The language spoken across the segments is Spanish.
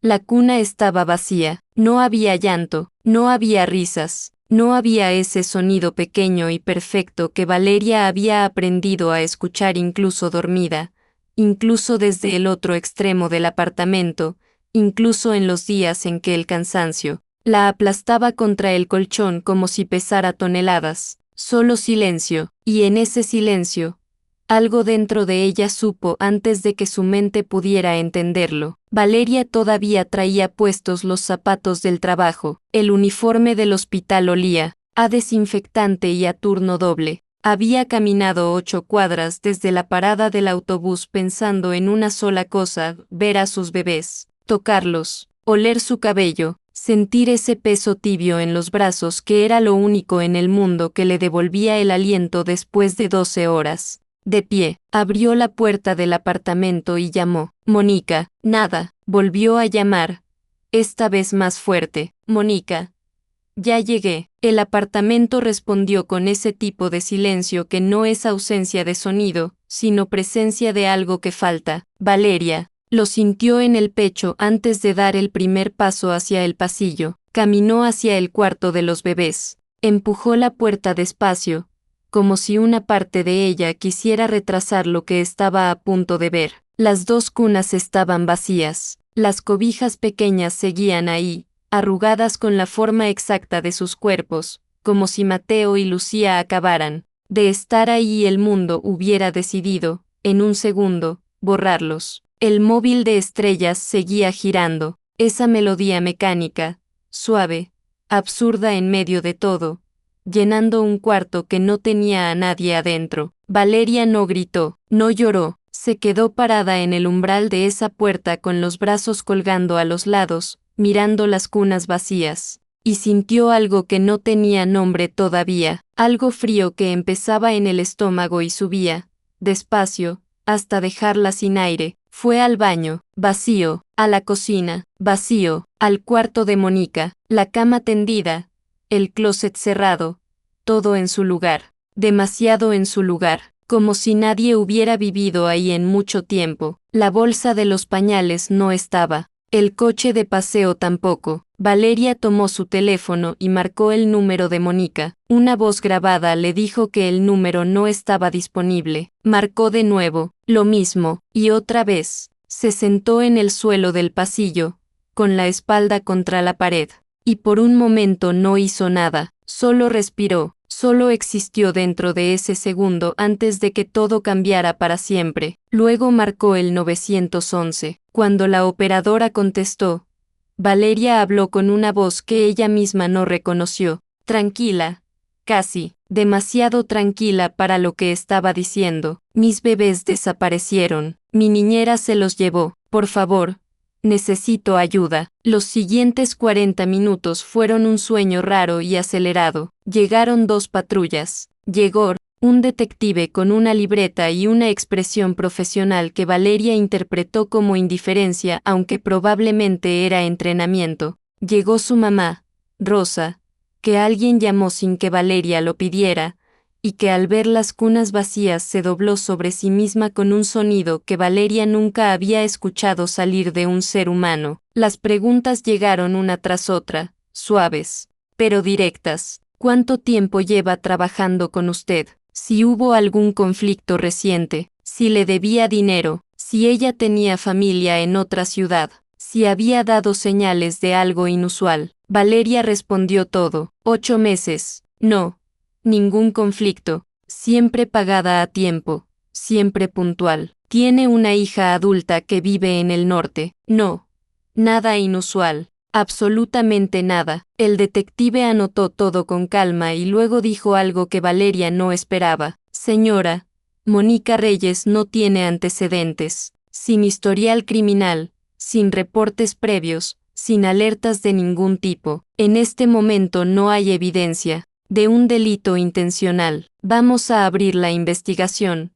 La cuna estaba vacía, no había llanto, no había risas, no había ese sonido pequeño y perfecto que Valeria había aprendido a escuchar incluso dormida, incluso desde el otro extremo del apartamento, incluso en los días en que el cansancio la aplastaba contra el colchón como si pesara toneladas. Solo silencio, y en ese silencio, algo dentro de ella supo antes de que su mente pudiera entenderlo. Valeria todavía traía puestos los zapatos del trabajo, el uniforme del hospital olía a desinfectante y a turno doble. Había caminado 8 cuadras desde la parada del autobús pensando en una sola cosa: ver a sus bebés, tocarlos, oler su cabello, sentir ese peso tibio en los brazos que era lo único en el mundo que le devolvía el aliento después de 12 horas. De pie, abrió la puerta del apartamento y llamó. Mónica. Nada. Volvió a llamar. Esta vez más fuerte. Mónica. Ya llegué. El apartamento respondió con ese tipo de silencio que no es ausencia de sonido, sino presencia de algo que falta. Valeria lo sintió en el pecho antes de dar el primer paso hacia el pasillo. Caminó hacia el cuarto de los bebés. Empujó la puerta despacio, como si una parte de ella quisiera retrasar lo que estaba a punto de ver. Las 2 cunas estaban vacías. Las cobijas pequeñas seguían ahí, arrugadas con la forma exacta de sus cuerpos, como si Mateo y Lucía acabaran de estar ahí y el mundo hubiera decidido, en un segundo, borrarlos. El móvil de estrellas seguía girando, esa melodía mecánica, suave, absurda en medio de todo, llenando un cuarto que no tenía a nadie adentro. Valeria no gritó, no lloró, se quedó parada en el umbral de esa puerta con los brazos colgando a los lados, mirando las cunas vacías, y sintió algo que no tenía nombre todavía, algo frío que empezaba en el estómago y subía, despacio, hasta dejarla sin aire. Fue al baño, vacío, a la cocina, vacío, al cuarto de Mónica, la cama tendida, el closet cerrado, todo en su lugar, demasiado en su lugar, como si nadie hubiera vivido ahí en mucho tiempo. La bolsa de los pañales no estaba, el coche de paseo tampoco. Valeria tomó su teléfono y marcó el número de Mónica. Una voz grabada le dijo que el número no estaba disponible. Marcó de nuevo, lo mismo, y otra vez. Se sentó en el suelo del pasillo, con la espalda contra la pared, y por un momento no hizo nada, solo respiró, solo existió dentro de ese segundo antes de que todo cambiara para siempre. Luego marcó el 911. Cuando la operadora contestó, Valeria habló con una voz que ella misma no reconoció, tranquila, casi, demasiado tranquila para lo que estaba diciendo. Mis bebés desaparecieron, mi niñera se los llevó, por favor, necesito ayuda. Los siguientes 40 minutos fueron un sueño raro y acelerado. Llegaron 2 patrullas. Llegó un detective con una libreta y una expresión profesional que Valeria interpretó como indiferencia, aunque probablemente era entrenamiento. Llegó su mamá, Rosa, que alguien llamó sin que Valeria lo pidiera, y que al ver las cunas vacías se dobló sobre sí misma con un sonido que Valeria nunca había escuchado salir de un ser humano. Las preguntas llegaron una tras otra, suaves, pero directas. ¿Cuánto tiempo lleva trabajando con usted? Si hubo algún conflicto reciente, si le debía dinero, si ella tenía familia en otra ciudad, si había dado señales de algo inusual. Valeria respondió todo. 8 meses. No. Ningún conflicto. Siempre pagada a tiempo. Siempre puntual. Tiene una hija adulta que vive en el norte. No. Nada inusual. Absolutamente nada. El detective anotó todo con calma y luego dijo algo que Valeria no esperaba. Señora, Mónica Reyes no tiene antecedentes, sin historial criminal, sin reportes previos, sin alertas de ningún tipo. En este momento no hay evidencia de un delito intencional. Vamos a abrir la investigación,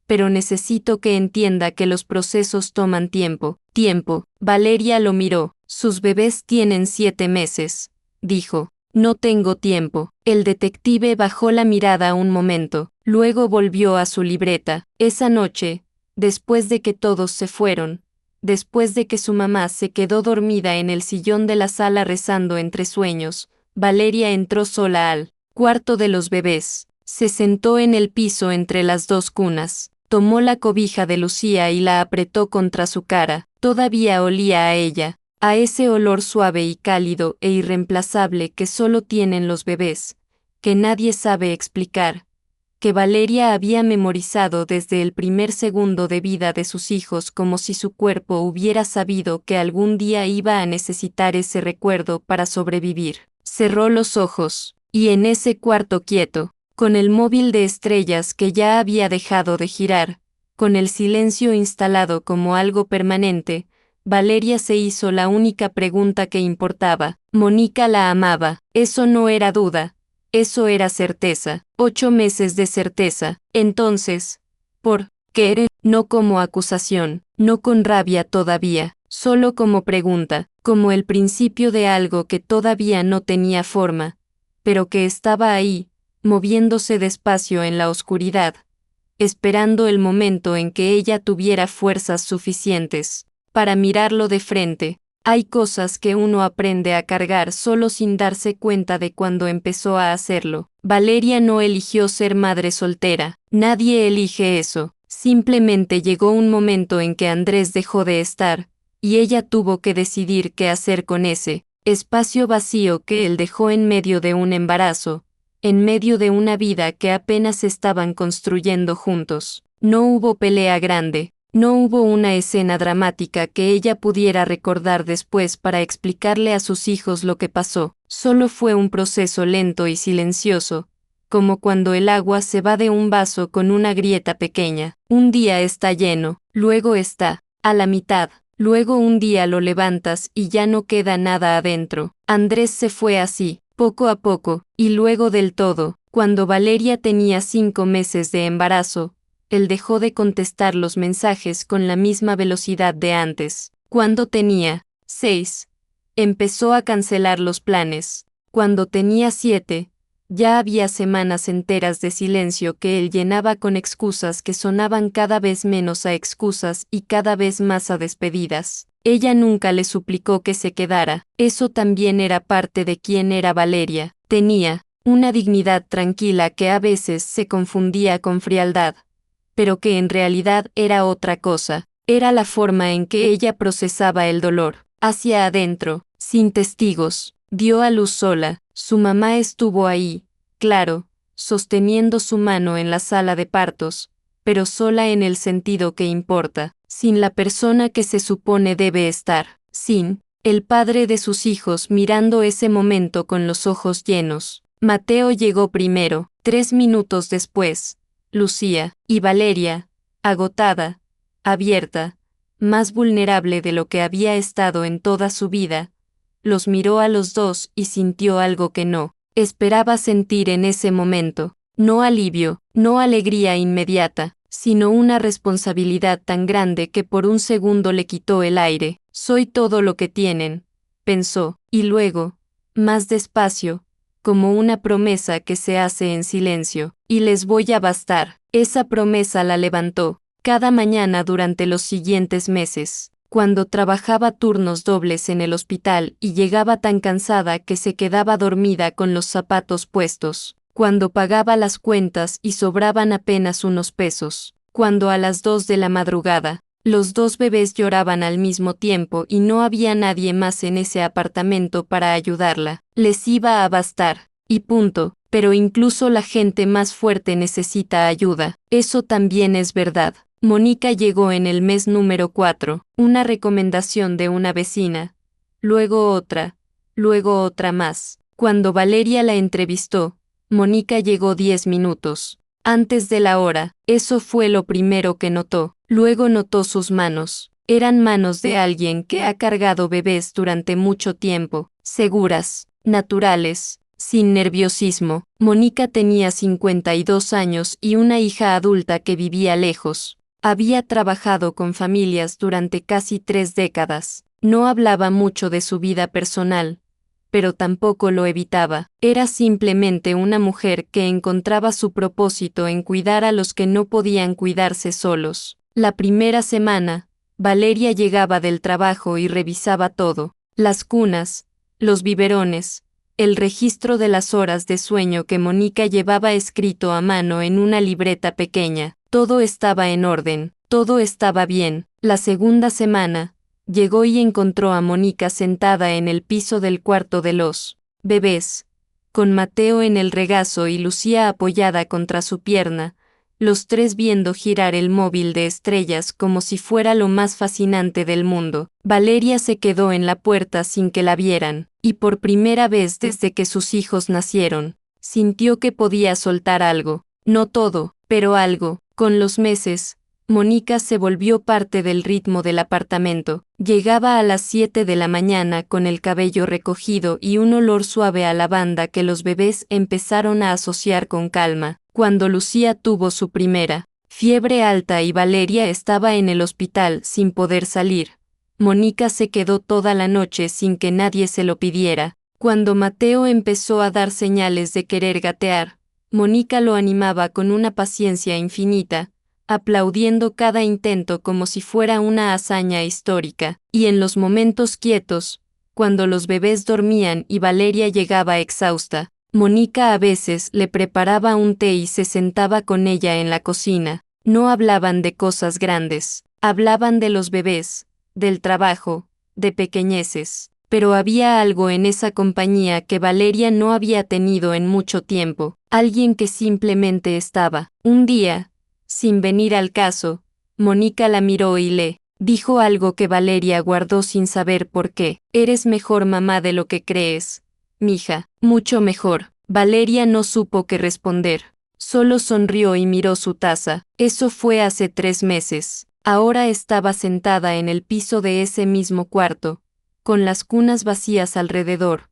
pero necesito que entienda que los procesos toman tiempo. Tiempo. Valeria lo miró. Sus bebés tienen 7 meses, dijo. No tengo tiempo. El detective bajó la mirada un momento, luego volvió a su libreta. Esa noche, después de que todos se fueron, después de que su mamá se quedó dormida en el sillón de la sala rezando entre sueños, Valeria entró sola al cuarto de los bebés. Se sentó en el piso entre las dos cunas, tomó la cobija de Lucía y la apretó contra su cara. Todavía olía a ella, a ese olor suave y cálido e irreemplazable que solo tienen los bebés, que nadie sabe explicar, que Valeria había memorizado desde el primer segundo de vida de sus hijos, como si su cuerpo hubiera sabido que algún día iba a necesitar ese recuerdo para sobrevivir. Cerró los ojos, y en ese cuarto quieto, con el móvil de estrellas que ya había dejado de girar, con el silencio instalado como algo permanente, Valeria se hizo la única pregunta que importaba. Mónica la amaba, eso no era duda, eso era certeza, 8 meses de certeza. Entonces, ¿por qué? No como acusación, no con rabia todavía, solo como pregunta, como el principio de algo que todavía no tenía forma, pero que estaba ahí, moviéndose despacio en la oscuridad, esperando el momento en que ella tuviera fuerzas suficientes para mirarlo de frente. Hay cosas que uno aprende a cargar solo sin darse cuenta de cuando empezó a hacerlo. Valeria no eligió ser madre soltera, nadie elige eso. Simplemente llegó un momento en que Andrés dejó de estar, y ella tuvo que decidir qué hacer con ese espacio vacío que él dejó en medio de un embarazo, en medio de una vida que apenas estaban construyendo juntos. No hubo pelea grande, no hubo una escena dramática que ella pudiera recordar después para explicarle a sus hijos lo que pasó. Solo fue un proceso lento y silencioso, como cuando el agua se va de un vaso con una grieta pequeña. Un día está lleno, luego está a la mitad, luego un día lo levantas y ya no queda nada adentro. Andrés se fue así, poco a poco, y luego del todo. Cuando Valeria tenía 5 meses de embarazo, él dejó de contestar los mensajes con la misma velocidad de antes. Cuando tenía 6, empezó a cancelar los planes. Cuando tenía 7, ya había semanas enteras de silencio que él llenaba con excusas que sonaban cada vez menos a excusas y cada vez más a despedidas. Ella nunca le suplicó que se quedara. Eso también era parte de quién era Valeria. Tenía una dignidad tranquila que a veces se confundía con frialdad, pero que en realidad era otra cosa. Era la forma en que ella procesaba el dolor. Hacia adentro, sin testigos, dio a luz sola. Su mamá estuvo ahí, claro, sosteniendo su mano en la sala de partos, pero sola en el sentido que importa, sin la persona que se supone debe estar, sin el padre de sus hijos mirando ese momento con los ojos llenos. Mateo llegó primero, 3 minutos después. Lucía, y Valeria, agotada, abierta, más vulnerable de lo que había estado en toda su vida, los miró a los dos y sintió algo que no esperaba sentir en ese momento. No alivio, no alegría inmediata, sino una responsabilidad tan grande que por un segundo le quitó el aire. Soy todo lo que tienen, pensó, y luego, más despacio, como una promesa que se hace en silencio, y les voy a bastar. Esa promesa la levantó cada mañana durante los siguientes meses, cuando trabajaba turnos dobles en el hospital y llegaba tan cansada que se quedaba dormida con los zapatos puestos, cuando pagaba las cuentas y sobraban apenas unos pesos, cuando a las 2 de la madrugada, los 2 bebés lloraban al mismo tiempo y no había nadie más en ese apartamento para ayudarla. Les iba a bastar, y punto. Pero incluso la gente más fuerte necesita ayuda. Eso también es verdad. Mónica llegó en el mes número 4, una recomendación de una vecina, luego otra más. Cuando Valeria la entrevistó, Mónica llegó 10 minutos antes de la hora. Eso fue lo primero que notó. Luego notó sus manos. Eran manos de alguien que ha cargado bebés durante mucho tiempo, seguras, naturales, sin nerviosismo. Mónica tenía 52 años y una hija adulta que vivía lejos. Había trabajado con familias durante casi 3 décadas. No hablaba mucho de su vida personal, pero tampoco lo evitaba. Era simplemente una mujer que encontraba su propósito en cuidar a los que no podían cuidarse solos. La primera semana, Valeria llegaba del trabajo y revisaba todo: las cunas, los biberones, el registro de las horas de sueño que Mónica llevaba escrito a mano en una libreta pequeña. Todo estaba en orden, todo estaba bien. La segunda semana, llegó y encontró a Mónica sentada en el piso del cuarto de los bebés, con Mateo en el regazo y Lucía apoyada contra su pierna, los tres viendo girar el móvil de estrellas como si fuera lo más fascinante del mundo. Valeria se quedó en la puerta sin que la vieran, y por primera vez desde que sus hijos nacieron, sintió que podía soltar algo, no todo, pero algo. Con los meses, Mónica se volvió parte del ritmo del apartamento. Llegaba a las 7 de la mañana con el cabello recogido y un olor suave a lavanda que los bebés empezaron a asociar con calma. Cuando Lucía tuvo su primera fiebre alta y Valeria estaba en el hospital sin poder salir, Mónica se quedó toda la noche sin que nadie se lo pidiera. Cuando Mateo empezó a dar señales de querer gatear, Mónica lo animaba con una paciencia infinita, aplaudiendo cada intento como si fuera una hazaña histórica. Y en los momentos quietos, cuando los bebés dormían y Valeria llegaba exhausta, Mónica a veces le preparaba un té y se sentaba con ella en la cocina. No hablaban de cosas grandes, hablaban de los bebés, del trabajo, de pequeñeces. Pero había algo en esa compañía que Valeria no había tenido en mucho tiempo, alguien que simplemente estaba. Un día, sin venir al caso, Mónica la miró y le dijo algo que Valeria guardó sin saber por qué. Eres mejor mamá de lo que crees, mija, mucho mejor. Valeria no supo qué responder, solo sonrió y miró su taza. Eso fue hace 3 meses. Ahora estaba sentada en el piso de ese mismo cuarto, con las cunas vacías alrededor,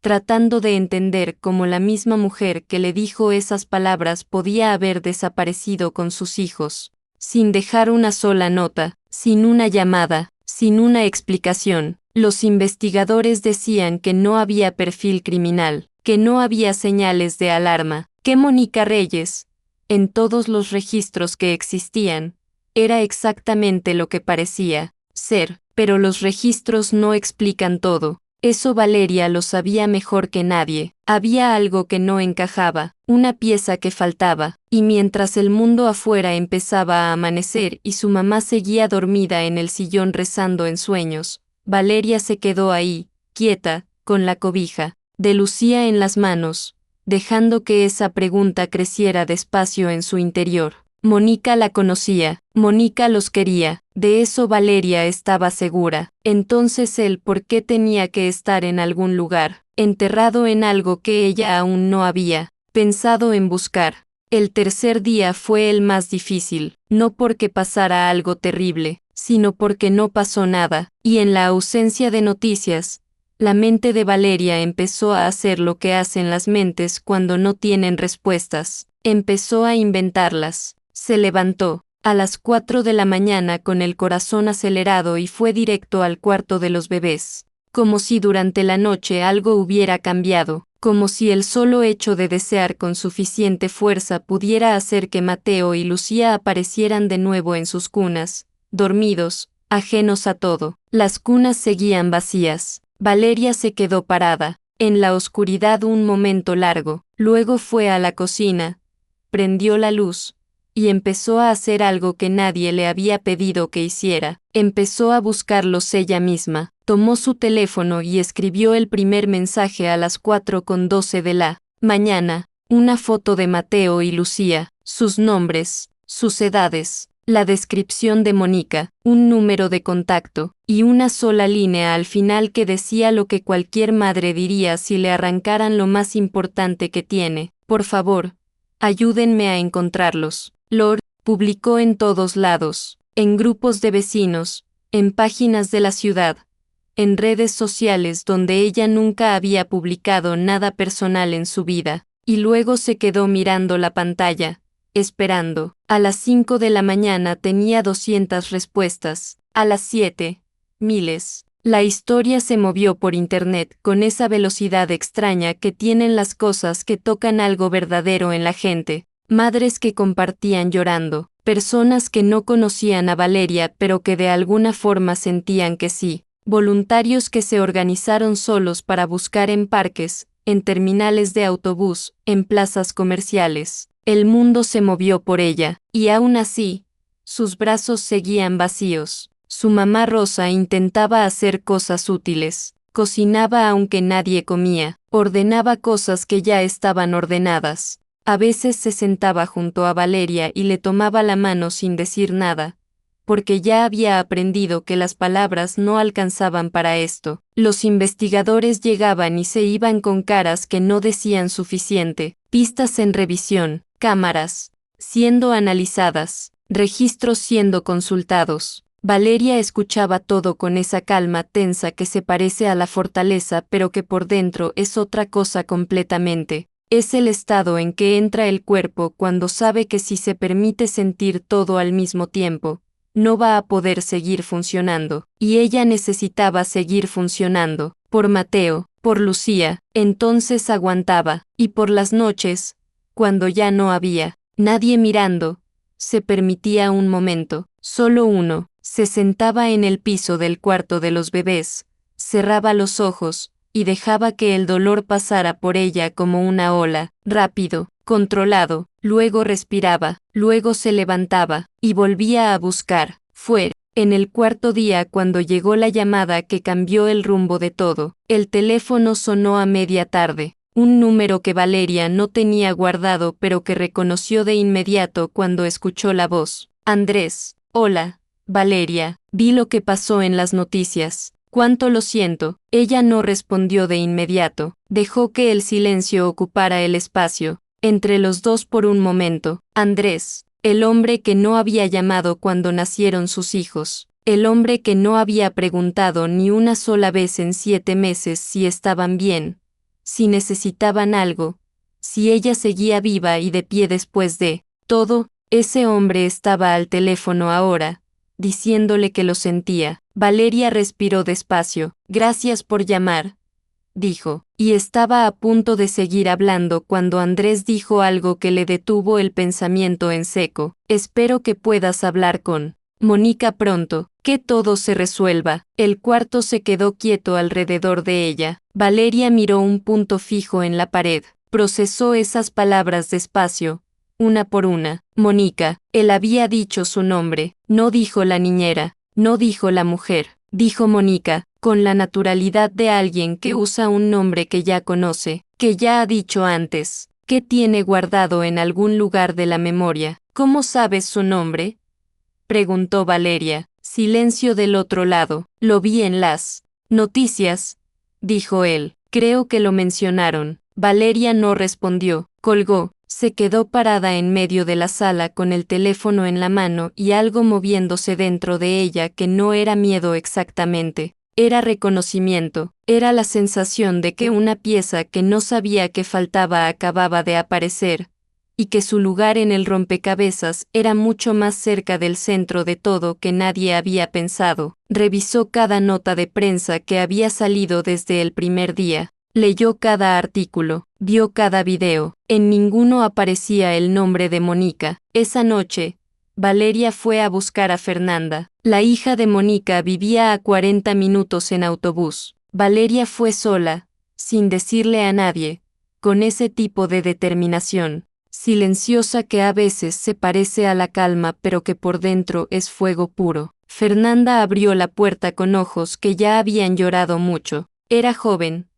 tratando de entender cómo la misma mujer que le dijo esas palabras podía haber desaparecido con sus hijos, sin dejar una sola nota, sin una llamada, sin una explicación. Los investigadores decían que no había perfil criminal, que no había señales de alarma, que Mónica Reyes, en todos los registros que existían, era exactamente lo que parecía ser. Pero los registros no explican todo. Eso Valeria lo sabía mejor que nadie. Había algo que no encajaba, una pieza que faltaba, y mientras el mundo afuera empezaba a amanecer y su mamá seguía dormida en el sillón rezando en sueños, Valeria se quedó ahí, quieta, con la cobija de Lucía en las manos, dejando que esa pregunta creciera despacio en su interior. Mónica la conocía, Mónica los quería, de eso Valeria estaba segura. Entonces él, ¿por qué tenía que estar en algún lugar, enterrado en algo que ella aún no había pensado en buscar? El tercer día fue el más difícil, no porque pasara algo terrible, sino porque no pasó nada, y en la ausencia de noticias, la mente de Valeria empezó a hacer lo que hacen las mentes cuando no tienen respuestas. Empezó a inventarlas. Se levantó a las 4 de la mañana con el corazón acelerado y fue directo al cuarto de los bebés, como si durante la noche algo hubiera cambiado, como si el solo hecho de desear con suficiente fuerza pudiera hacer que Mateo y Lucía aparecieran de nuevo en sus cunas, dormidos, ajenos a todo. Las cunas seguían vacías. Valeria se quedó parada, en la oscuridad un momento largo, luego fue a la cocina, prendió la luz, y empezó a hacer algo que nadie le había pedido que hiciera. Empezó a buscarlos ella misma. Tomó su teléfono y escribió el primer mensaje a las 4:12 de la mañana, una foto de Mateo y Lucía, sus nombres, sus edades, la descripción de Mónica, un número de contacto, y una sola línea al final que decía lo que cualquier madre diría si le arrancaran lo más importante que tiene: por favor, ayúdenme a encontrarlos. Lord publicó en todos lados, en grupos de vecinos, en páginas de la ciudad, en redes sociales donde ella nunca había publicado nada personal en su vida, y luego se quedó mirando la pantalla, esperando. A las 5 de la mañana tenía 200 respuestas, a las 7, miles. La historia se movió por internet con esa velocidad extraña que tienen las cosas que tocan algo verdadero en la gente. madres que compartían llorando, personas que no conocían a Valeria pero que de alguna forma sentían que sí, voluntarios que se organizaron solos para buscar en parques, en terminales de autobús, en plazas comerciales. El mundo se movió por ella, y aún así, sus brazos seguían vacíos. Su mamá Rosa intentaba hacer cosas útiles, cocinaba aunque nadie comía, ordenaba cosas que ya estaban ordenadas. A veces se sentaba junto a Valeria y le tomaba la mano sin decir nada, porque ya había aprendido que las palabras no alcanzaban para esto. Los investigadores llegaban y se iban con caras que no decían suficiente, pistas en revisión, cámaras siendo analizadas, registros siendo consultados. Valeria escuchaba todo con esa calma tensa que se parece a la fortaleza pero que por dentro es otra cosa completamente. Es el estado en que entra el cuerpo cuando sabe que si se permite sentir todo al mismo tiempo, no va a poder seguir funcionando, y ella necesitaba seguir funcionando, por Mateo, por Lucía, entonces aguantaba, y por las noches, cuando ya no había nadie mirando, se permitía un momento, solo uno, se sentaba en el piso del cuarto de los bebés, cerraba los ojos, y dejaba que el dolor pasara por ella como una ola, rápido, controlado, luego respiraba, luego se levantaba, y volvía a buscar. Fue en el cuarto día cuando llegó la llamada que cambió el rumbo de todo. El teléfono sonó a media tarde, un número que Valeria no tenía guardado pero que reconoció de inmediato cuando escuchó la voz. Andrés, hola, Valeria, vi lo que pasó en las noticias. Cuánto lo siento. Ella no respondió de inmediato, dejó que el silencio ocupara el espacio, entre los dos por un momento. Andrés, el hombre que no había llamado cuando nacieron sus hijos, el hombre que no había preguntado ni una sola vez en 7 meses si estaban bien, si necesitaban algo, si ella seguía viva y de pie después de todo, ese hombre estaba al teléfono ahora, diciéndole que lo sentía. Valeria respiró despacio. Gracias por llamar, dijo, y estaba a punto de seguir hablando cuando Andrés dijo algo que le detuvo el pensamiento en seco. Espero que puedas hablar con Mónica pronto, que todo se resuelva. El cuarto se quedó quieto alrededor de ella. Valeria miró un punto fijo en la pared, procesó esas palabras despacio, una por una. Mónica, él había dicho su nombre, no dijo la niñera. No dijo la mujer, dijo Mónica, con la naturalidad de alguien que usa un nombre que ya conoce, que ya ha dicho antes, que tiene guardado en algún lugar de la memoria. ¿Cómo sabes su nombre?, preguntó Valeria. Silencio del otro lado. Lo vi en las noticias, dijo él. Creo que lo mencionaron. Valeria no respondió, colgó. Se quedó parada en medio de la sala con el teléfono en la mano y algo moviéndose dentro de ella que no era miedo exactamente, era reconocimiento, era la sensación de que una pieza que no sabía que faltaba acababa de aparecer, y que su lugar en el rompecabezas era mucho más cerca del centro de todo que nadie había pensado. Revisó cada nota de prensa que había salido desde el primer día. Leyó cada artículo, vio cada video, en ninguno aparecía el nombre de Mónica. Esa noche, Valeria fue a buscar a Fernanda. La hija de Mónica vivía a 40 minutos en autobús. Valeria fue sola, sin decirle a nadie, con ese tipo de determinación, silenciosa que a veces se parece a la calma pero que por dentro es fuego puro. Fernanda abrió la puerta con ojos que ya habían llorado mucho. Era joven,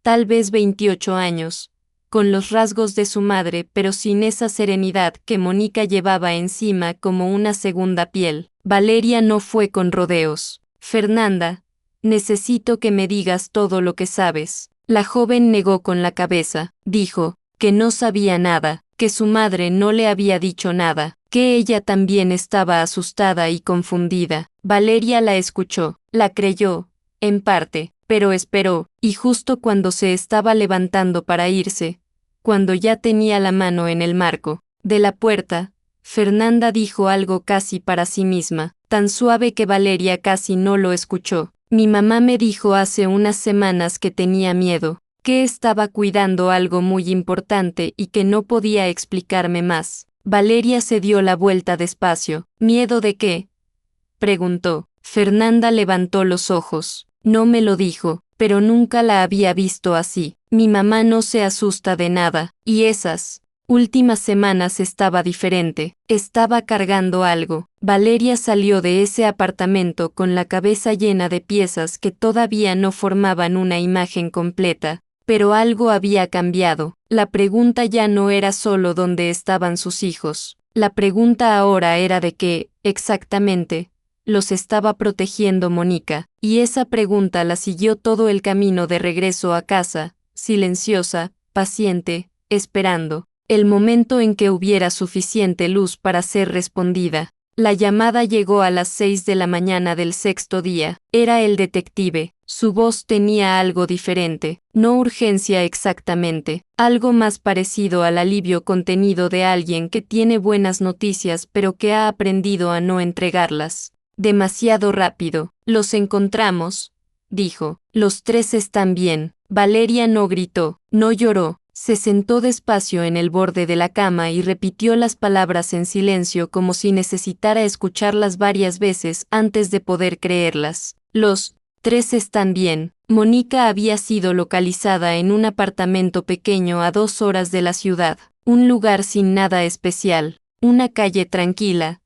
tal vez 28 años, con los rasgos de su madre pero sin esa serenidad que Mónica llevaba encima como una segunda piel. Valeria no fue con rodeos. Fernanda, necesito que me digas todo lo que sabes. La joven negó con la cabeza, dijo, que no sabía nada, que su madre no le había dicho nada, que ella también estaba asustada y confundida. Valeria la escuchó, la creyó, en parte, pero esperó, y justo cuando se estaba levantando para irse, cuando ya tenía la mano en el marco de la puerta, Fernanda dijo algo casi para sí misma, tan suave que Valeria casi no lo escuchó. Mi mamá me dijo hace unas semanas que tenía miedo, que estaba cuidando algo muy importante y que no podía explicarme más. Valeria se dio la vuelta despacio. ¿Miedo de qué?, preguntó. Fernanda levantó los ojos. No me lo dijo, pero nunca la había visto así. Mi mamá no se asusta de nada, y esas últimas semanas estaba diferente. Estaba cargando algo. Valeria salió de ese apartamento con la cabeza llena de piezas que todavía no formaban una imagen completa. Pero algo había cambiado. La pregunta ya no era solo dónde estaban sus hijos. La pregunta ahora era de qué, exactamente, los estaba protegiendo Mónica, y esa pregunta la siguió todo el camino de regreso a casa, silenciosa, paciente, esperando el momento en que hubiera suficiente luz para ser respondida. La llamada llegó a las 6 de la mañana del sexto día. Era el detective. Su voz tenía algo diferente, no urgencia exactamente, algo más parecido al alivio contenido de alguien que tiene buenas noticias pero que ha aprendido a no entregarlas. Demasiado rápido. Los encontramos, dijo. Los tres están bien. Valeria no gritó, no lloró. Se sentó despacio en el borde de la cama y repitió las palabras en silencio como si necesitara escucharlas varias veces antes de poder creerlas. Los tres están bien. Mónica había sido localizada en un apartamento pequeño a 2 horas de la ciudad, un lugar sin nada especial, una calle tranquila,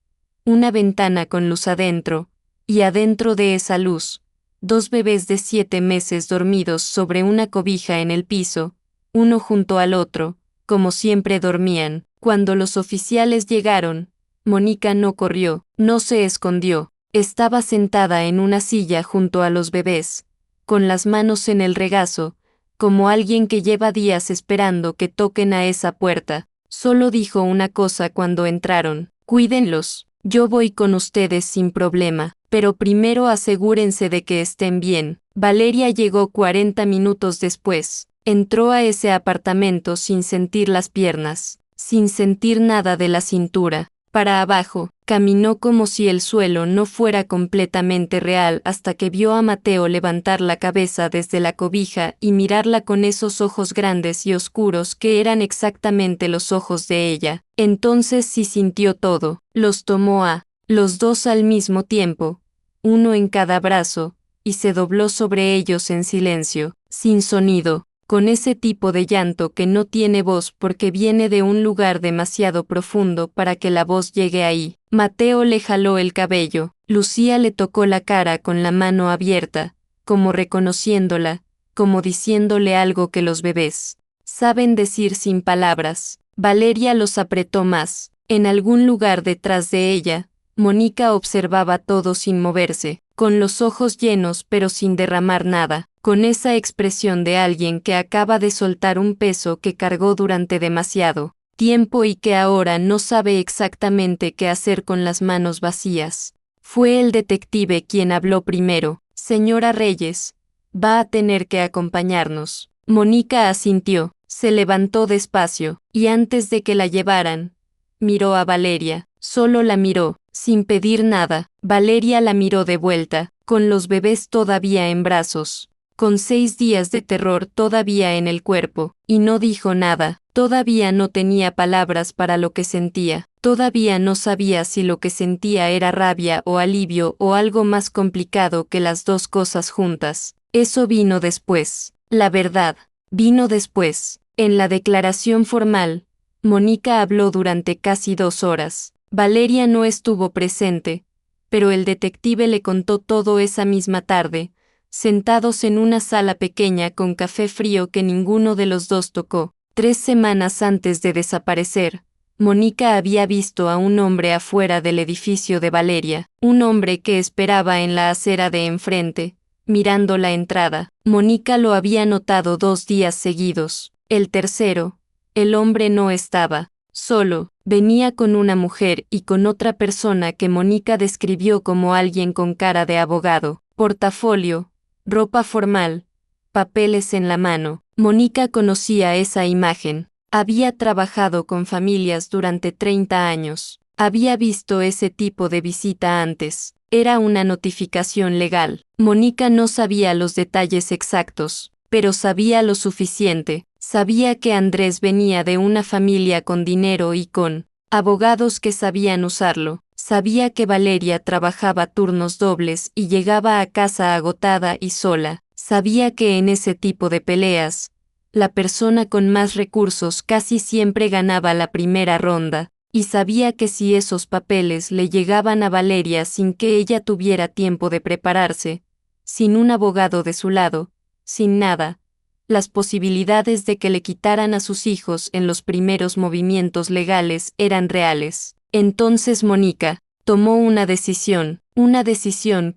una ventana con luz adentro, y adentro de esa luz, 2 bebés de 7 meses dormidos sobre una cobija en el piso, uno junto al otro, como siempre dormían. Cuando los oficiales llegaron, Mónica no corrió, no se escondió, estaba sentada en una silla junto a los bebés, con las manos en el regazo, como alguien que lleva días esperando que toquen a esa puerta. Solo dijo una cosa cuando entraron: cuídenlos, yo voy con ustedes sin problema, pero primero asegúrense de que estén bien. Valeria llegó 40 minutos después. Entró a ese apartamento sin sentir las piernas, sin sentir nada de la cintura para abajo. Caminó como si el suelo no fuera completamente real hasta que vio a Mateo levantar la cabeza desde la cobija y mirarla con esos ojos grandes y oscuros que eran exactamente los ojos de ella. Entonces sí sintió todo. Los tomó a los dos al mismo tiempo, uno en cada brazo, y se dobló sobre ellos en silencio, sin sonido, con ese tipo de llanto que no tiene voz porque viene de un lugar demasiado profundo para que la voz llegue ahí. Mateo le jaló el cabello. Lucía le tocó la cara con la mano abierta, como reconociéndola, como diciéndole algo que los bebés saben decir sin palabras. Valeria los apretó más. En algún lugar detrás de ella, Mónica observaba todo sin moverse, con los ojos llenos pero sin derramar nada, con esa expresión de alguien que acaba de soltar un peso que cargó durante demasiado tiempo y que ahora no sabe exactamente qué hacer con las manos vacías. Fue el detective quien habló primero. Señora Reyes, va a tener que acompañarnos. Mónica asintió, se levantó despacio, y antes de que la llevaran, miró a Valeria. Solo la miró, sin pedir nada. Valeria la miró de vuelta, con los bebés todavía en brazos, con 6 días de terror todavía en el cuerpo, y no dijo nada. Todavía no tenía palabras para lo que sentía. Todavía no sabía si lo que sentía era rabia o alivio o algo más complicado que las dos cosas juntas. Eso vino después. La verdad vino después. En la declaración formal, Mónica habló durante casi 2 horas. Valeria no estuvo presente, pero el detective le contó todo esa misma tarde, sentados en una sala pequeña con café frío que ninguno de los dos tocó. 3 semanas antes de desaparecer, Mónica había visto a un hombre afuera del edificio de Valeria, un hombre que esperaba en la acera de enfrente, mirando la entrada. Mónica lo había notado 2 días seguidos. El tercero, el hombre no estaba solo, venía con una mujer y con otra persona que Mónica describió como alguien con cara de abogado, portafolio, ropa formal, papeles en la mano. Mónica conocía esa imagen. Había trabajado con familias durante 30 años. Había visto ese tipo de visita antes. Era una notificación legal. Mónica no sabía los detalles exactos, pero sabía lo suficiente. Sabía que Andrés venía de una familia con dinero y con abogados que sabían usarlo. Sabía que Valeria trabajaba turnos dobles y llegaba a casa agotada y sola. Sabía que en ese tipo de peleas, la persona con más recursos casi siempre ganaba la primera ronda, y sabía que si esos papeles le llegaban a Valeria sin que ella tuviera tiempo de prepararse, sin un abogado de su lado, sin nada, las posibilidades de que le quitaran a sus hijos en los primeros movimientos legales eran reales. Entonces Mónica tomó una decisión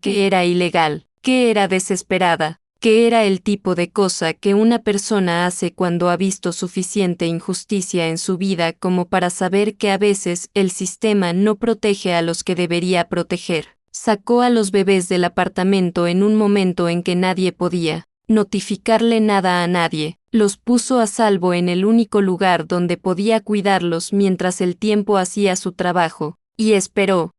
que era ilegal, que era desesperada, que era el tipo de cosa que una persona hace cuando ha visto suficiente injusticia en su vida como para saber que a veces el sistema no protege a los que debería proteger. Sacó a los bebés del apartamento en un momento en que nadie podía notificarle nada a nadie, los puso a salvo en el único lugar donde podía cuidarlos mientras el tiempo hacía su trabajo, y esperó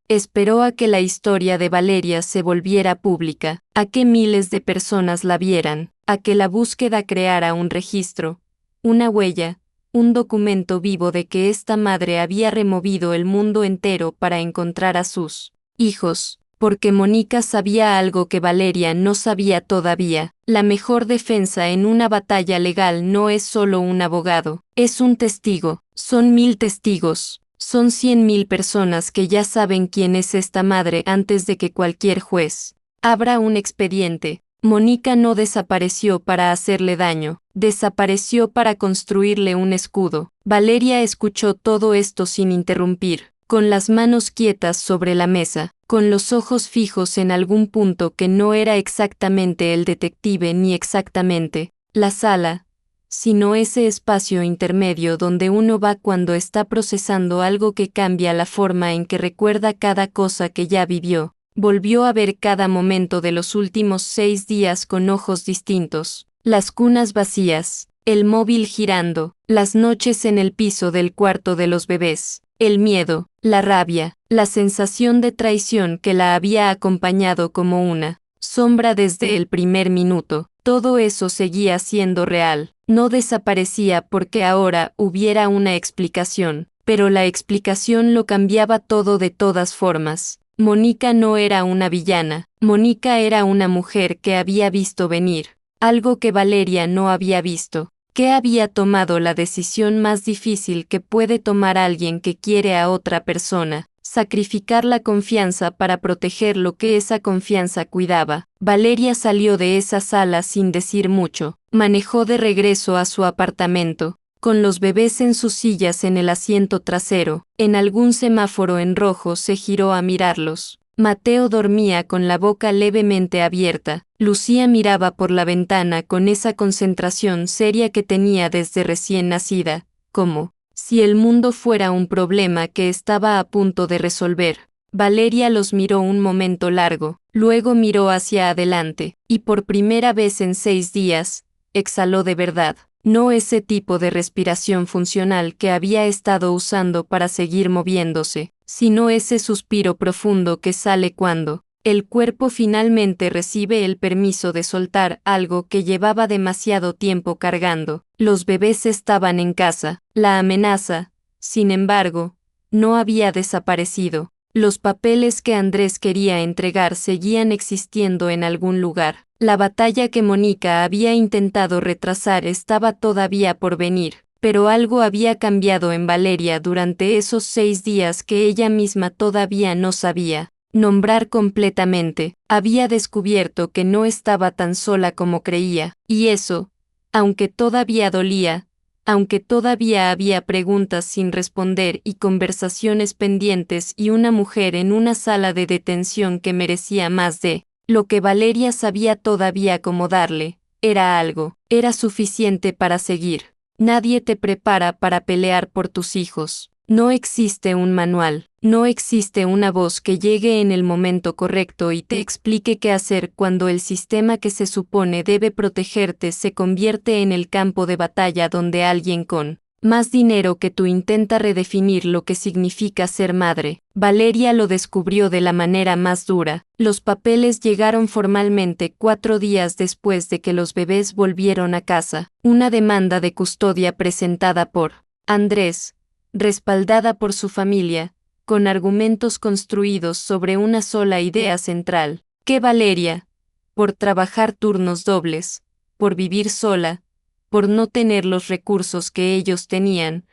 a que la historia de Valeria se volviera pública, a que miles de personas la vieran, a que la búsqueda creara un registro, una huella, un documento vivo de que esta madre había removido el mundo entero para encontrar a sus hijos. Porque Mónica sabía algo que Valeria no sabía todavía. La mejor defensa en una batalla legal no es solo un abogado, es un testigo, son 1000 testigos, son 100.000 personas que ya saben quién es esta madre antes de que cualquier juez abra un expediente. Mónica no desapareció para hacerle daño, desapareció para construirle un escudo. Valeria escuchó todo esto sin interrumpir, con las manos quietas sobre la mesa, con los ojos fijos en algún punto que no era exactamente el detective ni exactamente la sala, sino ese espacio intermedio donde uno va cuando está procesando algo que cambia la forma en que recuerda cada cosa que ya vivió. Volvió a ver cada momento de los últimos 6 días con ojos distintos, las cunas vacías, el móvil girando, las noches en el piso del cuarto de los bebés, el miedo, la rabia, la sensación de traición que la había acompañado como una sombra desde el primer minuto. Todo eso seguía siendo real, no desaparecía porque ahora hubiera una explicación, pero la explicación lo cambiaba todo de todas formas. Mónica no era una villana, Mónica era una mujer que había visto venir, algo que Valeria no había visto, que había tomado la decisión más difícil que puede tomar alguien que quiere a otra persona, sacrificar la confianza para proteger lo que esa confianza cuidaba. Valeria salió de esa sala sin decir mucho, manejó de regreso a su apartamento, con los bebés en sus sillas en el asiento trasero. En algún semáforo en rojo se giró a mirarlos. Mateo dormía con la boca levemente abierta. Lucía miraba por la ventana con esa concentración seria que tenía desde recién nacida, como si el mundo fuera un problema que estaba a punto de resolver. Valeria los miró un momento largo, luego miró hacia adelante, y por primera vez en 6 días, exhaló de verdad. No ese tipo de respiración funcional que había estado usando para seguir moviéndose, sino ese suspiro profundo que sale cuando el cuerpo finalmente recibe el permiso de soltar algo que llevaba demasiado tiempo cargando. Los bebés estaban en casa. La amenaza, sin embargo, no había desaparecido. Los papeles que Andrés quería entregar seguían existiendo en algún lugar. La batalla que Mónica había intentado retrasar estaba todavía por venir, pero algo había cambiado en Valeria durante esos 6 días que ella misma todavía no sabía nombrar completamente. Había descubierto que no estaba tan sola como creía, y eso, aunque todavía dolía, aunque todavía había preguntas sin responder y conversaciones pendientes y una mujer en una sala de detención que merecía más de lo que Valeria sabía todavía cómo darle, era suficiente para seguir. Nadie te prepara para pelear por tus hijos. No existe un manual, no existe una voz que llegue en el momento correcto y te explique qué hacer cuando el sistema que se supone debe protegerte se convierte en el campo de batalla donde alguien con Más dinero que tú intenta redefinir lo que significa ser madre. Valeria lo descubrió de la manera más dura. Los papeles llegaron formalmente 4 días después de que los bebés volvieron a casa. Una demanda de custodia presentada por Andrés, respaldada por su familia, con argumentos construidos sobre una sola idea central, que Valeria, por trabajar turnos dobles, por vivir sola, por no tener los recursos que ellos tenían,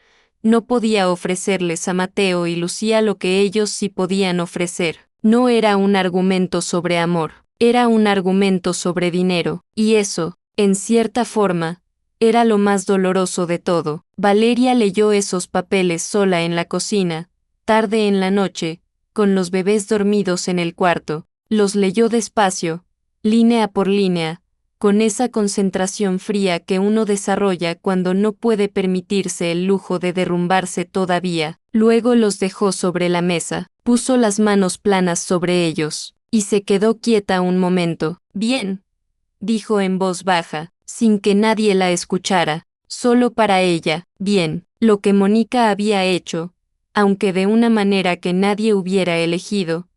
no podía ofrecerles a Mateo y Lucía lo que ellos sí podían ofrecer. No era un argumento sobre amor, era un argumento sobre dinero, y eso, en cierta forma, era lo más doloroso de todo. Valeria leyó esos papeles sola en la cocina, tarde en la noche, con los bebés dormidos en el cuarto. Los leyó despacio, línea por línea, con esa concentración fría que uno desarrolla cuando no puede permitirse el lujo de derrumbarse todavía. Luego los dejó sobre la mesa, puso las manos planas sobre ellos, y se quedó quieta un momento. Bien, dijo en voz baja, sin que nadie la escuchara, solo para ella. Bien, lo que Mónica había hecho, aunque de una manera que nadie hubiera elegido,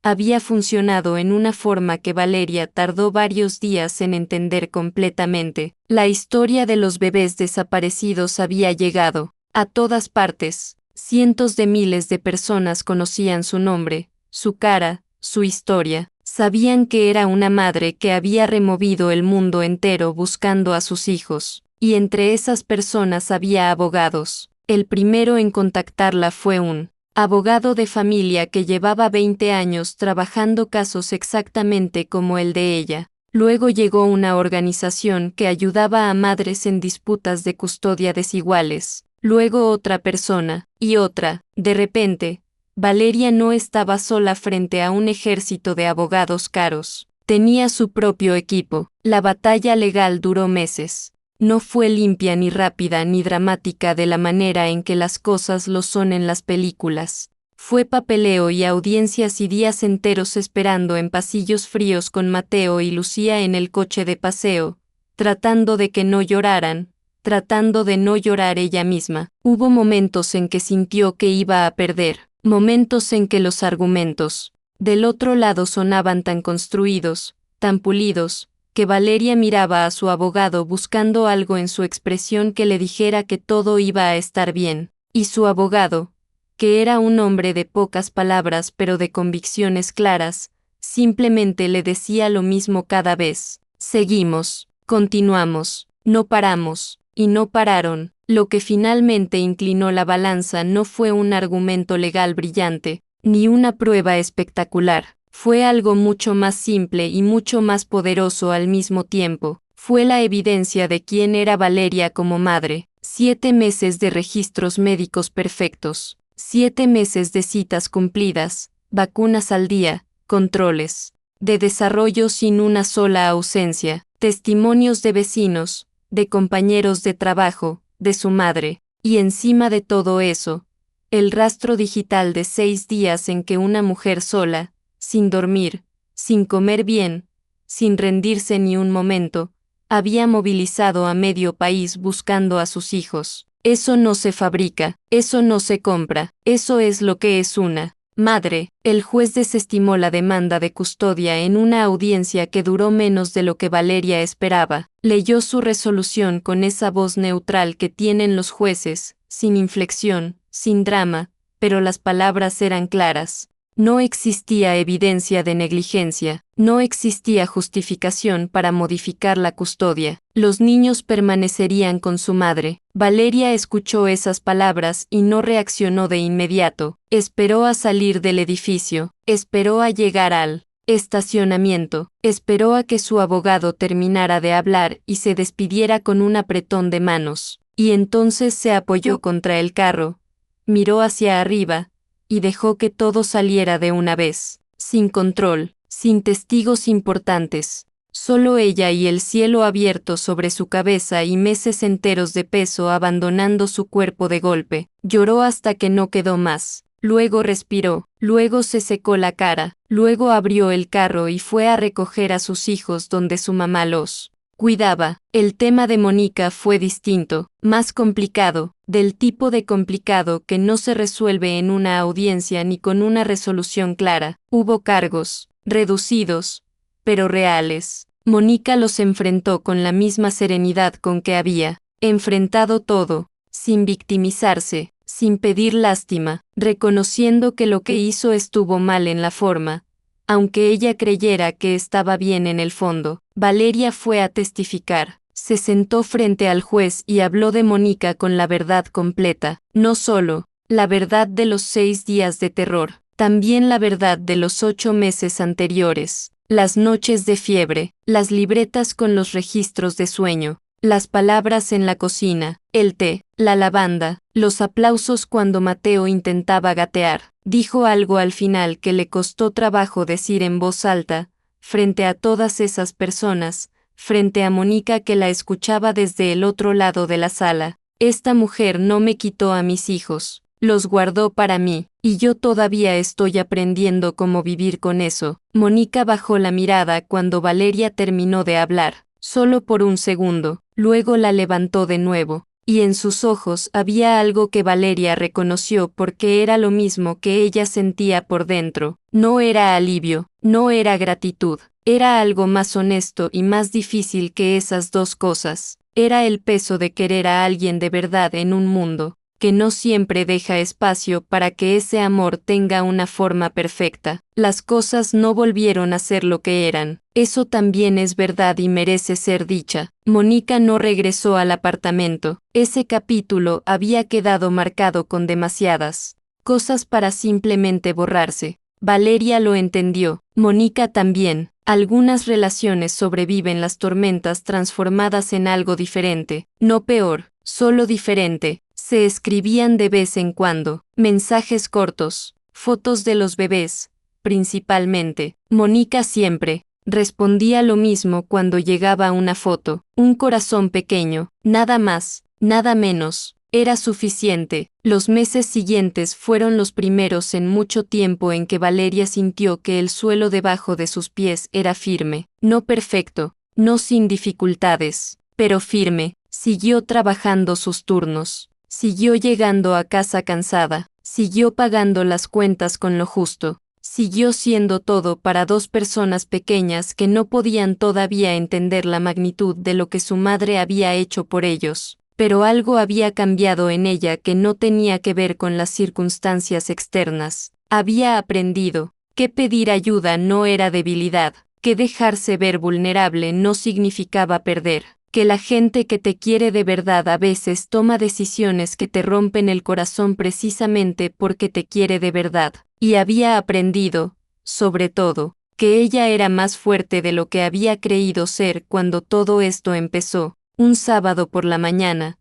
había funcionado en una forma que Valeria tardó varios días en entender completamente. La historia de los bebés desaparecidos había llegado a todas partes. Cientos de miles de personas conocían su nombre, su cara, su historia. Sabían que era una madre que había removido el mundo entero buscando a sus hijos, y entre esas personas había abogados. El primero en contactarla fue un abogado de familia que llevaba 20 años trabajando casos exactamente como el de ella. Luego llegó una organización que ayudaba a madres en disputas de custodia desiguales. Luego otra persona, y otra. De repente, Valeria no estaba sola frente a un ejército de abogados caros. Tenía su propio equipo. La batalla legal duró meses. No fue limpia ni rápida ni dramática de la manera en que las cosas lo son en las películas. Fue papeleo y audiencias y días enteros esperando en pasillos fríos con Mateo y Lucía en el coche de paseo, tratando de que no lloraran, tratando de no llorar ella misma. Hubo momentos en que sintió que iba a perder, momentos en que los argumentos del otro lado sonaban tan construidos, tan pulidos, que Valeria miraba a su abogado buscando algo en su expresión que le dijera que todo iba a estar bien, y su abogado, que era un hombre de pocas palabras pero de convicciones claras, simplemente le decía lo mismo cada vez. Seguimos, continuamos, no paramos, y no pararon. Lo que finalmente inclinó la balanza no fue un argumento legal brillante, ni una prueba espectacular. Fue algo mucho más simple y mucho más poderoso al mismo tiempo. Fue la evidencia de quién era Valeria como madre. 7 meses de registros médicos perfectos. 7 meses de citas cumplidas, vacunas al día, controles de desarrollo sin una sola ausencia, testimonios de vecinos, de compañeros de trabajo, de su madre, y encima de todo eso, el rastro digital de 6 días en que una mujer sola, sin dormir, sin comer bien, sin rendirse ni un momento, había movilizado a medio país buscando a sus hijos. Eso no se fabrica, eso no se compra, eso es lo que es una madre. El juez desestimó la demanda de custodia en una audiencia que duró menos de lo que Valeria esperaba. Leyó su resolución con esa voz neutral que tienen los jueces, sin inflexión, sin drama, pero las palabras eran claras. No existía evidencia de negligencia, no existía justificación para modificar la custodia. Los niños permanecerían con su madre. Valeria escuchó esas palabras y no reaccionó de inmediato. Esperó a salir del edificio, esperó a llegar al estacionamiento, esperó a que su abogado terminara de hablar y se despidiera con un apretón de manos. Y entonces se apoyó contra el carro, miró hacia arriba, y dejó que todo saliera de una vez, sin control, sin testigos importantes, solo ella y el cielo abierto sobre su cabeza y meses enteros de peso abandonando su cuerpo de golpe. Lloró hasta que no quedó más, luego respiró, luego se secó la cara, luego abrió el carro y fue a recoger a sus hijos donde su mamá los cuidaba. El tema de Mónica fue distinto, más complicado, del tipo de complicado que no se resuelve en una audiencia ni con una resolución clara. Hubo cargos, reducidos, pero reales. Mónica los enfrentó con la misma serenidad con que había enfrentado todo, sin victimizarse, sin pedir lástima, reconociendo que lo que hizo estuvo mal en la forma, aunque ella creyera que estaba bien en el fondo. Valeria fue a testificar. Se sentó frente al juez y habló de Mónica con la verdad completa, no solo la verdad de los 6 días de terror, también la verdad de los 8 meses anteriores, las noches de fiebre, las libretas con los registros de sueño, las palabras en la cocina, el té, la lavanda, los aplausos cuando Mateo intentaba gatear. Dijo algo al final que le costó trabajo decir en voz alta, frente a todas esas personas, frente a Mónica que la escuchaba desde el otro lado de la sala. Esta mujer no me quitó a mis hijos, los guardó para mí, y yo todavía estoy aprendiendo cómo vivir con eso. Mónica bajó la mirada cuando Valeria terminó de hablar, solo por un segundo, luego la levantó de nuevo, y en sus ojos había algo que Valeria reconoció porque era lo mismo que ella sentía por dentro. No era alivio, no era gratitud, era algo más honesto y más difícil que esas dos cosas. Era el peso de querer a alguien de verdad en un mundo que no siempre deja espacio para que ese amor tenga una forma perfecta. Las cosas no volvieron a ser lo que eran. Eso también es verdad y merece ser dicha. Mónica no regresó al apartamento. Ese capítulo había quedado marcado con demasiadas cosas para simplemente borrarse. Valeria lo entendió. Mónica también. Algunas relaciones sobreviven las tormentas transformadas en algo diferente, no peor, solo diferente. Se escribían de vez en cuando, mensajes cortos, fotos de los bebés, principalmente. Mónica siempre respondía lo mismo cuando llegaba una foto, un corazón pequeño, nada más, nada menos, era suficiente. Los meses siguientes fueron los primeros en mucho tiempo en que Valeria sintió que el suelo debajo de sus pies era firme, no perfecto, no sin dificultades, pero firme. Siguió trabajando sus turnos. Siguió llegando a casa cansada, siguió pagando las cuentas con lo justo, siguió siendo todo para dos personas pequeñas que no podían todavía entender la magnitud de lo que su madre había hecho por ellos. Pero algo había cambiado en ella que no tenía que ver con las circunstancias externas. Había aprendido que pedir ayuda no era debilidad, que dejarse ver vulnerable no significaba perder, que la gente que te quiere de verdad a veces toma decisiones que te rompen el corazón precisamente porque te quiere de verdad. Y había aprendido, sobre todo, que ella era más fuerte de lo que había creído ser cuando todo esto empezó. Un sábado por la mañana,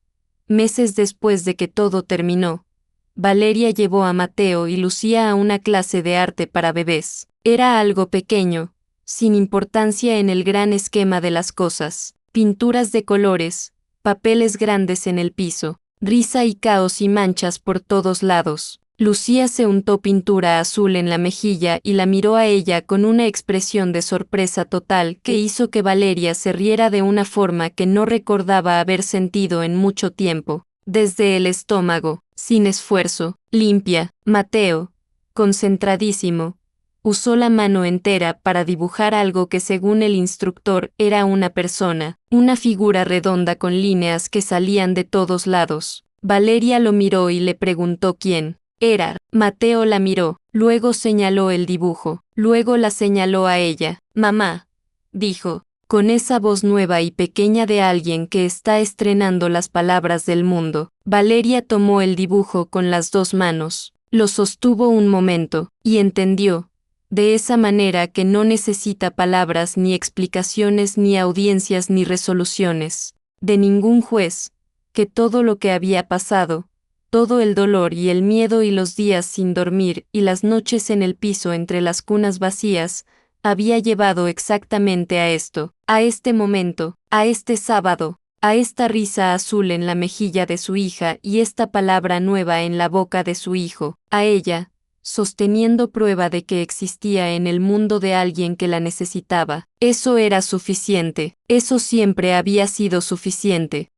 meses después de que todo terminó, Valeria llevó a Mateo y Lucía a una clase de arte para bebés. Era algo pequeño, sin importancia en el gran esquema de las cosas. Pinturas de colores, papeles grandes en el piso, risa y caos y manchas por todos lados. Lucía se untó pintura azul en la mejilla y la miró a ella con una expresión de sorpresa total que hizo que Valeria se riera de una forma que no recordaba haber sentido en mucho tiempo. Desde el estómago, sin esfuerzo, limpia, Mateo, concentradísimo, usó la mano entera para dibujar algo que según el instructor era una persona, una figura redonda con líneas que salían de todos lados. Valeria lo miró y le preguntó quién era. Mateo la miró, luego señaló el dibujo, luego la señaló a ella. Mamá, dijo, con esa voz nueva y pequeña de alguien que está estrenando las palabras del mundo. Valeria tomó el dibujo con las dos manos, lo sostuvo un momento, y entendió. De esa manera que no necesita palabras ni explicaciones ni audiencias ni resoluciones, de ningún juez, que todo lo que había pasado, todo el dolor y el miedo y los días sin dormir y las noches en el piso entre las cunas vacías, había llevado exactamente a esto, a este momento, a este sábado, a esta risa azul en la mejilla de su hija y esta palabra nueva en la boca de su hijo, a ella, sosteniendo prueba de que existía en el mundo de alguien que la necesitaba. Eso era suficiente, eso siempre había sido suficiente.